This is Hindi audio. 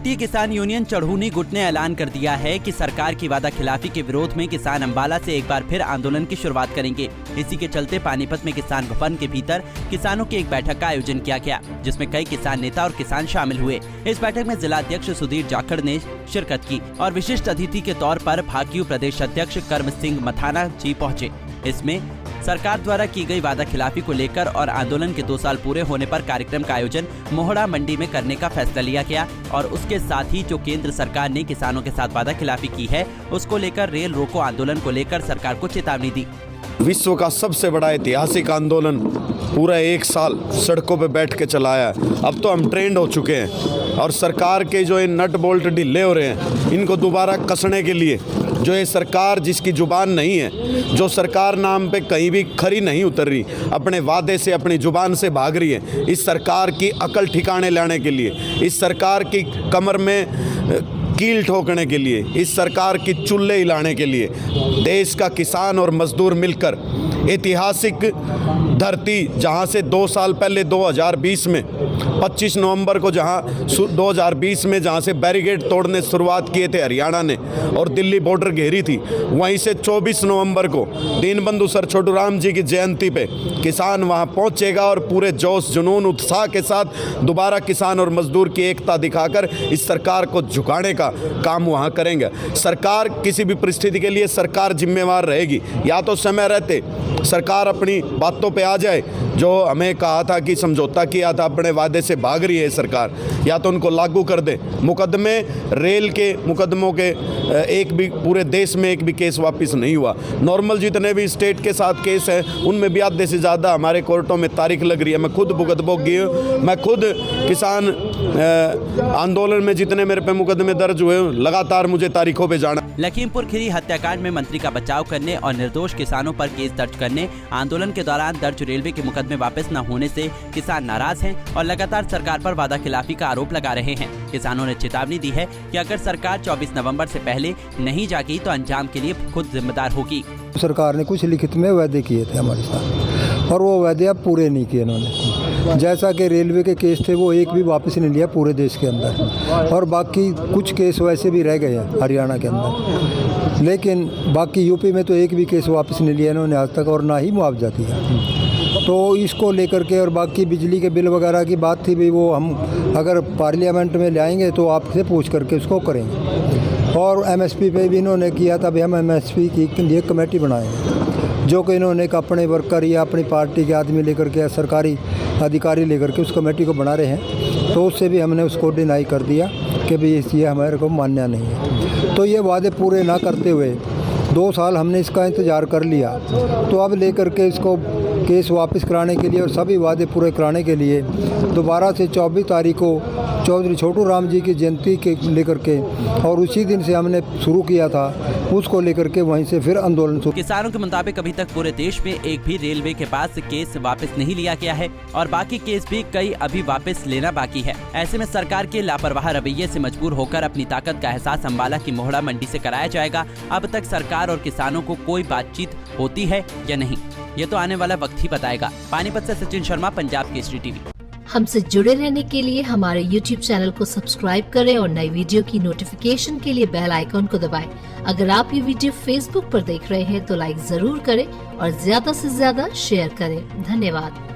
भारतीय किसान यूनियन चढ़ूनी गुट ने ऐलान कर दिया है कि सरकार की वादा खिलाफी के विरोध में किसान अम्बाला से एक बार फिर आंदोलन की शुरुआत करेंगे। इसी के चलते पानीपत में किसान भवन के भीतर किसानों की एक बैठक का आयोजन किया गया, जिसमें कई किसान नेता और किसान शामिल हुए। इस बैठक में जिला अध्यक्ष सुधीर जाखड़ ने शिरकत की और विशिष्ट अतिथि के तौर पर भाकियू प्रदेश अध्यक्ष कर्म सिंह मथाना जी पहुँचे। इसमें सरकार द्वारा की गई वादा खिलाफी को लेकर और आंदोलन के 2 साल पूरे होने पर कार्यक्रम का आयोजन मोहड़ा मंडी में करने का फैसला लिया गया और उसके साथ ही जो केंद्र सरकार ने किसानों के साथ वादा खिलाफी की है उसको लेकर रेल रोको आंदोलन को लेकर सरकार को चेतावनी दी। विश्व का सबसे बड़ा ऐतिहासिक आंदोलन पूरा 1 साल सड़कों पे बैठ के चलाया है। अब तो हम ट्रेंड हो चुके हैं और सरकार के जो ये नट बोल्ट ढीले हो रहे हैं इनको दोबारा कसने के लिए जो ये सरकार जिसकी जुबान नहीं है, जो सरकार नाम पे कहीं भी खरी नहीं उतर रही, अपने वादे से अपनी जुबान से भाग रही है, इस सरकार की अकल ठिकाने लाने के लिए, इस सरकार की कमर में कील ठोकने के लिए, इस सरकार की चुल्ले हिलाने के लिए देश का किसान और मजदूर मिलकर ऐतिहासिक धरती जहां से 2 साल पहले 2020 में 25 नवंबर को जहां 2020 में जहां से बैरिकेड तोड़ने शुरुआत किए थे हरियाणा ने और दिल्ली बॉर्डर घेरी थी, वहीं से 24 नवंबर को दीनबंधु सर छोटू राम जी की जयंती पे किसान वहां पहुंचेगा और पूरे जोश जुनून उत्साह के साथ दोबारा किसान और मजदूर की एकता दिखाकर इस सरकार को झुकाने का काम वहां करेंगे। सरकार किसी भी परिस्थिति के लिए सरकार जिम्मेवार रहेगी। या तो समय रहते सरकार अपनी बातों पे आ जाए, जो हमें कहा था कि समझौता किया था अपने वादे से भाग रही है सरकार, या तो उनको लागू कर दे। मुकदमे रेल के मुकदमों के एक भी पूरे देश में एक भी केस वापस नहीं हुआ। नॉर्मल जितने भी स्टेट के साथ केस हैं उनमें भी आधे से ज़्यादा हमारे कोर्टों में तारीख लग रही है। मैं खुद भुगतभोगी हूँ, मैं खुद किसान आंदोलन में जितने मेरे पे मुकदमे दर्ज हुए लगातार मुझे तारीखों पे जाना। लखीमपुर खीरी हत्याकांड में मंत्री का बचाव करने और निर्दोष किसानों पर केस दर्ज करने, आंदोलन के दौरान दर्ज रेलवे के मुकदमे वापस न होने से किसान नाराज हैं और लगातार सरकार पर वादा खिलाफी का आरोप लगा रहे हैं। किसानों ने चेतावनी दी है कि अगर सरकार 24 नवंबर से पहले नहीं जागी तो अंजाम के लिए खुद जिम्मेदार होगी। सरकार ने कुछ लिखित में वादे किए थे हमारे साथ और वो वादे अब पूरे नहीं किए इन्होंने। जैसा कि रेलवे के केस थे वो एक भी वापस नहीं लिया पूरे देश के अंदर, और बाकी कुछ केस वैसे भी रह गए हैं हरियाणा के अंदर, लेकिन बाकी यूपी में तो एक भी केस वापस नहीं लिया इन्होंने आज तक, और ना ही मुआवजा दिया। तो इसको लेकर के और बाकी बिजली के बिल वगैरह की बात थी, भाई वो हम अगर पार्लियामेंट में लाएंगे तो आपसे पूछ करके उसको करेंगे। और एमएसपी पे भी इन्होंने किया था, भाई हम एमएसपी के लिए कमेटी बनाएंगे, जो कि इन्होंने अपने वर्कर या अपनी पार्टी के आदमी लेकर के सरकारी अधिकारी लेकर के उस कमेटी को बना रहे हैं। तो उससे भी हमने उसको डिनाई कर दिया कि भाई ये हमारे को मान्य नहीं है। तो ये वादे पूरे ना करते हुए 2 साल हमने इसका इंतज़ार कर लिया, तो अब लेकर के इसको केस वापस कराने के लिए और सभी वादे पूरे कराने के लिए दोबारा से 24 तारीख को चौधरी छोटू राम जी की जयंती के लेकर के, और उसी दिन से हमने शुरू किया था, उसको लेकर के वहीं से फिर आंदोलन शुरू। किसानों के मुताबिक अभी तक पूरे देश में एक भी रेलवे के पास केस वापस नहीं लिया गया है और बाकी केस भी कई अभी वापस लेना बाकी है। ऐसे में सरकार के लापरवाह रवैये से मजबूर होकर अपनी ताकत का एहसास अम्बाला की मोहड़ा मंडी से कराया जाएगा। अब तक सरकार और किसानों को कोई बातचीत होती है या नहीं, ये तो आने वाला वक्त ही बताएगा। पानीपत से सचिन शर्मा, पंजाब केसरी टीवी। हमसे जुड़े रहने के लिए हमारे YouTube चैनल को सब्सक्राइब करें और नई वीडियो की नोटिफिकेशन के लिए बेल आइकॉन को दबाएं। अगर आप ये वीडियो Facebook पर देख रहे हैं तो लाइक जरूर करें और ज्यादा से ज्यादा शेयर करें। धन्यवाद।